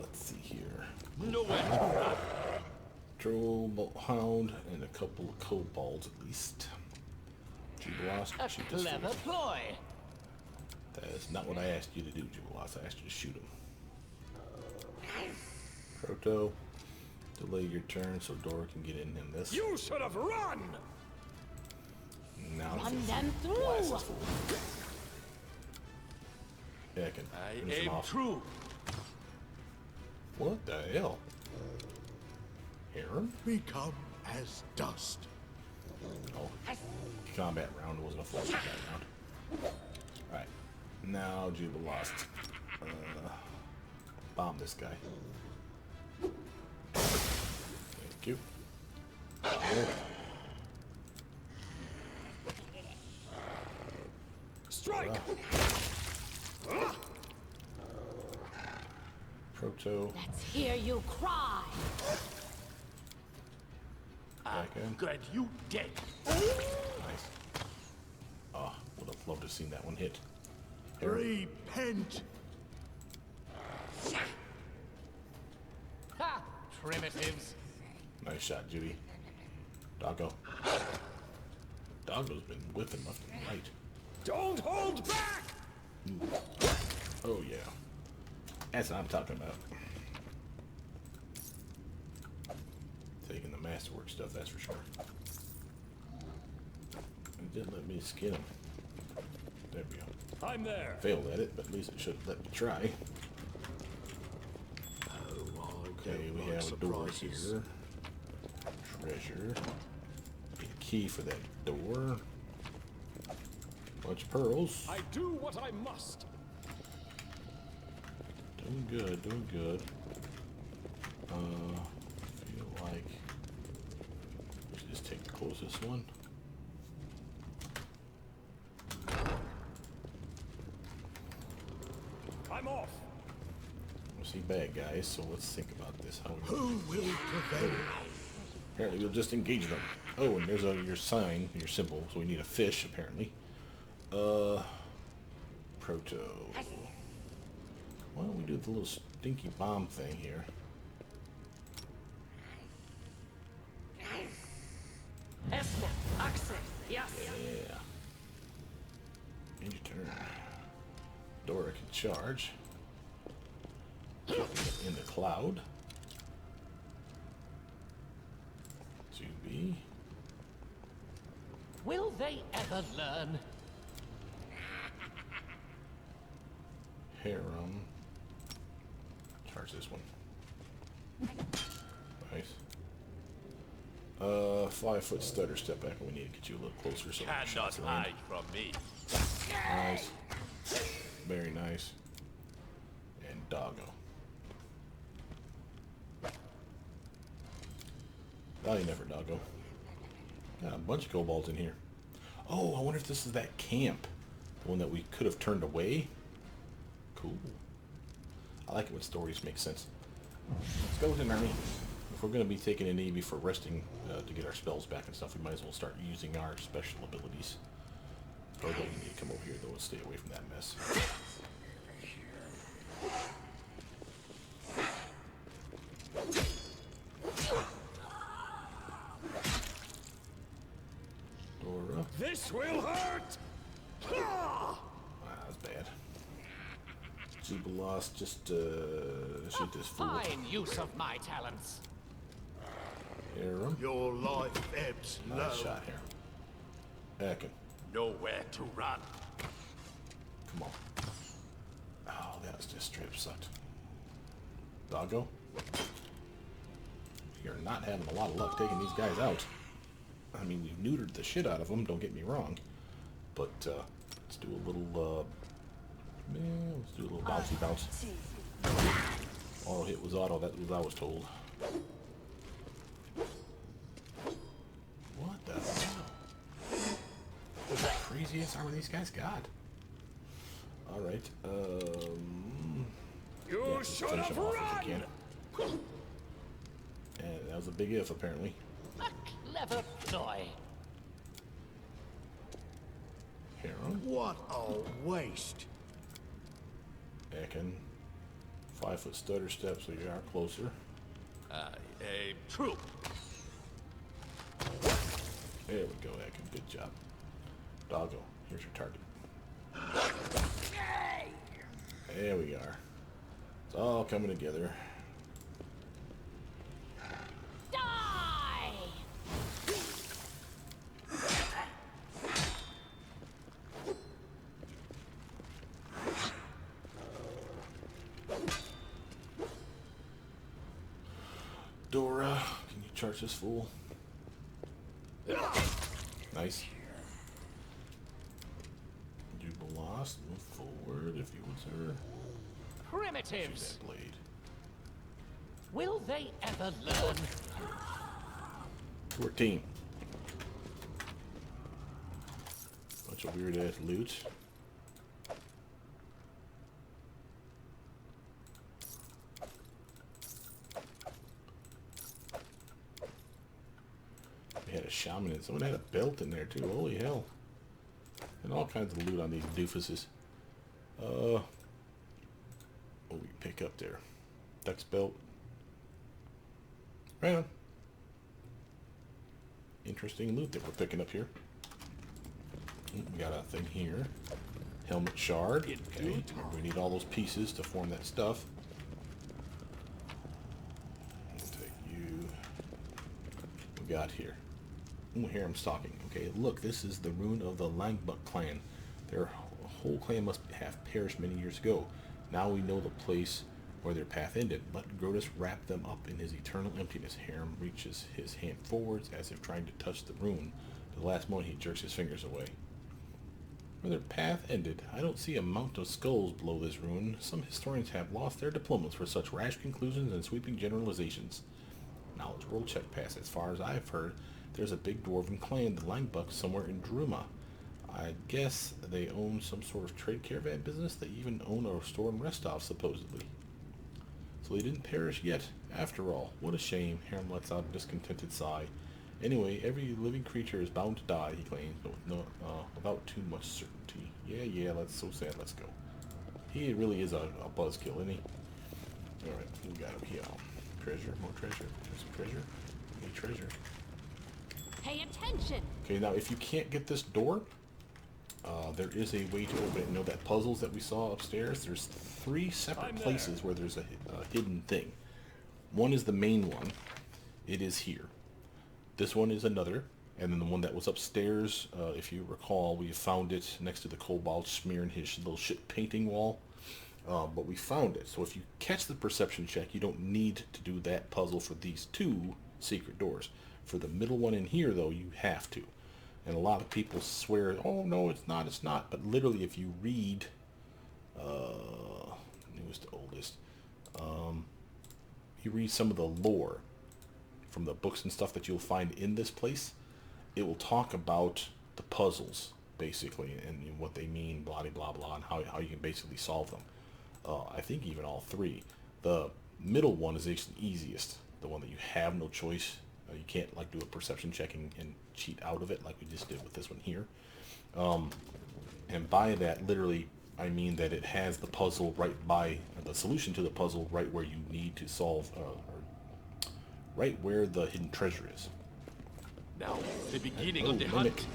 Let's see here. Nowhere to run. Troll hound and a couple of kobolds at least. Jubilos, A shoot this clever thing. ploy. That is not what I asked you to do, Jubilos. I asked you to shoot him. Proto, delay your turn so Dora can get in this. You should have run! Now Run them blast through! this fool. Yeah, I can finish I him aim off. true. What the hell? Harem? Become as dust. Oh, combat round wasn't a full combat round. Alright, now Jubilost. Bomb this guy. Thank you. Oh. Strike! Proto. Let's hear you cry! Back in. Glad you dead. Nice. Oh, would have loved to have seen that one hit. Repent. Ha! Primitives. Nice shot, Judy. Doggo. Doggo's been whipping left and right. Don't hold back! Oh, yeah. That's what I'm talking about. Taking the masterwork stuff, that's for sure. It didn't let me skin him. There we go. I'm there. Failed at it, but at least it should let me try. Okay, we have a door here. Treasure. Need a key for that door. Bunch of pearls. I do what I must. Doing good, doing good. Feel like we should just take the closest one. I'm off. We'll see bad guys, so let's think about this. How we Who will prevail? apparently we'll just engage them. Oh, and there's your sign, your symbol, so we need a fish apparently. Proto. Why don't we do the little stinky bomb thing here? Esmo, Axel, yes. Yeah. End your turn. Dora can charge. In the cloud. 2B. Will they ever learn? Harem. Charge this one. Nice. 5-foot stutter step back. We need to get you a little closer so Cannot shots land. hide from me. Nice. Very nice. And doggo. Value never doggo. Got a bunch of kobolds in here. Oh, I wonder if this is that camp. The one that we could have turned away. Cool. I like it when stories make sense. Let's go with an army. If we're going to be taking an EV for resting to get our spells back and stuff, we might as well start using our special abilities. Doggo, you need to come over here though and stay away from that mess. Dora. This will hurt! Ah, that was bad. Jubilos, just shoot this fool. Fine use of my talents. Harem. Your life ebbs low. Nice shot here. Ekin. Nowhere to run. Come on. Oh, that was just straight up sucked. Doggo. You're not having a lot of luck taking these guys out. I mean, we've neutered the shit out of them, don't get me wrong. But, let's do a little, let's do a little bouncy bounce. Auto hit was auto, that was I was told. What the hell? What the craziest armor these guys got? Alright, You yeah, should finish have him off if we run! can. And that was a big if, apparently. A clever ploy. Harem. What a waste. Ekin. 5-foot stutter step, so you are closer. A troop. There we go, Ekin. Good job. Doggo, here's your target. There we are. It's all coming together. Die! Dora, can you charge this fool? Nice. Jubilos, move forward if you would, sir. Shoot Primitives. that blade. Will they ever learn? 14. Bunch of weird ass loot. We had a shaman and someone had a belt in there too. Holy hell. And all kinds of loot on these doofuses. What we pick up there? Dex belt. Right on. Interesting loot that we're picking up here. We got a thing here. Helmet shard. Okay. Remember, we need all those pieces to form that stuff. We'll take you. What we got here? Ooh, here I'm stalking. Okay, look, this is the rune of the Langbuk clan. Their whole clan must have perished many years ago. Now we know the place where their path ended. Let Grotus wrap them up in his eternal emptiness. Harem reaches his hand forwards as if trying to touch the rune. At the last moment, he jerks his fingers away. Where their path ended, I don't see a mount of skulls below this rune. Some historians have lost their diplomas for such rash conclusions and sweeping generalizations. Knowledge roll check pass. As far as I've heard, there's a big dwarven clan, the Langbuk, somewhere in Druma. I guess they own some sort of trade caravan business. They even own a store and rest off, supposedly. So they didn't perish yet, after all. What a shame. Harem lets out a discontented sigh. Anyway, every living creature is bound to die, he claims, but without too much certainty. Yeah, that's so sad. Let's go. He really is a buzzkill, isn't he? Alright, we got him here. Treasure, more treasure. There's some treasure. Any treasure. Pay attention. Okay, now if you can't get this door, there is a way to open it. You know that puzzles that we saw upstairs? There's 3 separate places where there's a hidden thing. One is the main one. It is here. This one is another. And then the one that was upstairs, if you recall, we found it next to the kobold smearing his little shit painting wall. But we found it. So if you catch the perception check, you don't need to do that puzzle for these 2 secret doors. For the middle one in here, though, you have to. And a lot of people swear, oh, no, it's not. But literally, if you read, newest to oldest, you read some of the lore from the books and stuff that you'll find in this place, it will talk about the puzzles, basically, and what they mean, blah, blah, blah, and how you can basically solve them. I think even all 3. The middle one is actually the easiest, the one that you have no choice. You can't like do a perception check and cheat out of it like we just did with this one here. And by that, literally, I mean that it has the puzzle right by, the solution to the puzzle right where you need to solve, or right where the hidden treasure is. Now, the beginning of the hunt.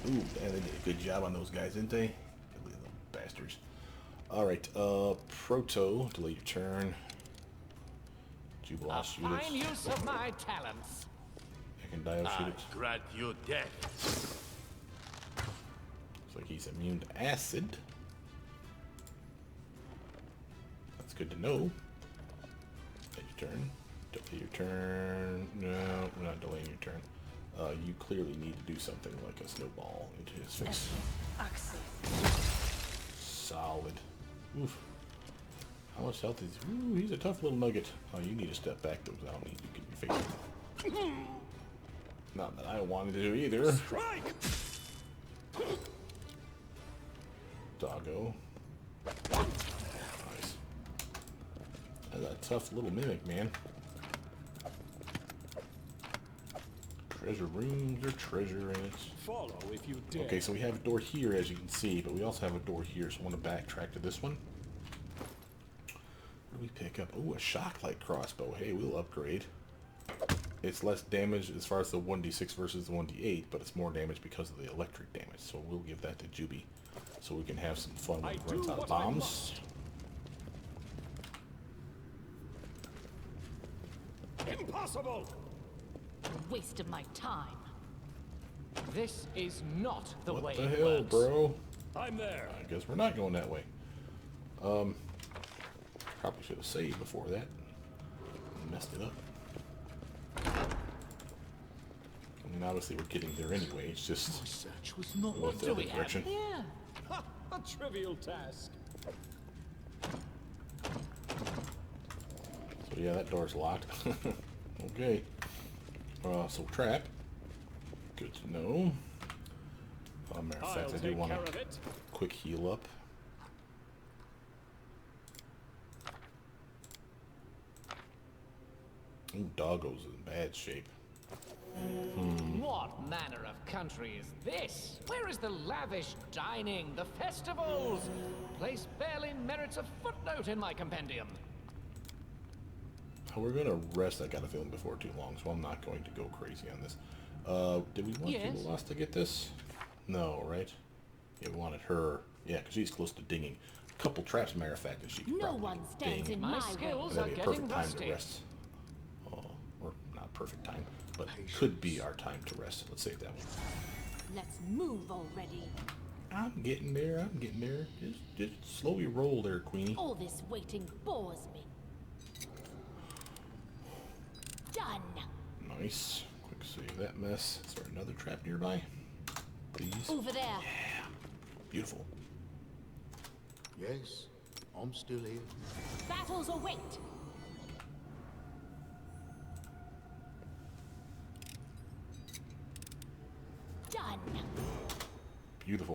Ooh, man, they did a good job on those guys, didn't they? Little bastards. Alright, Proto, delay your turn. Jubilee, shoot Fine it. use of my talents. Dio, shoot I it. grant you death. Looks like he's immune to acid. That's good to know. Delay your turn. Delay your turn. No, we're not delaying your turn. You clearly need to do something like a snowball into his face. Solid. Oof. How much health is he? Ooh, he's a tough little nugget. Oh, you need to step back, though, because I don't need you to get your face. Not that I wanted to do either. Strike! Doggo. Nice. That's a tough little mimic, man. Treasure rooms, there's treasure in it. Follow if you dare. Okay, so we have a door here, as you can see, but we also have a door here, so I want to backtrack to this one. What do we pick up? Oh, a shocklight crossbow. Hey, we'll upgrade. It's less damage as far as the 1d6 versus the 1d8, but it's more damage because of the electric damage, so we'll give that to Juby, so we can have some fun when it runs out of bombs. Impossible! A waste of my time. This is not the way What the it hell, works. bro? I'm there. I guess we're not going that way. Probably should have saved before that. Messed it up. I mean, obviously we're getting there anyway. It's My just search was not going the do other we have direction. here? Ha! A trivial task. So yeah, that door's locked. Okay. So trap. Good to know. Matter of fact, I'll I do take want care of to it. quick heal up. Ooh, Doggo's in bad shape. What manner of country is this? Where is the lavish dining, the festivals? Place barely merits a footnote in my compendium. We're gonna rest, I got a feeling, before too long, so I'm not going to go crazy on this. Did we want Yes. Jubilee to get this? No, right? Yeah, we wanted her. Yeah, because she's close to dinging. A couple traps, matter of fact, that she could No probably one stands ding. in My my skills way. are That'd be a getting perfect time to rusty. rest. Or not perfect time, but could be our time to rest. Let's save that one. Let's move already. I'm getting there, I'm getting there. Just slowly roll there, Queenie. All this waiting bores me. Done. Nice. Quick save that mess. Is there another trap nearby? Please. Over there. Beautiful. Yes, I'm still here. Battles await. Done. Beautiful.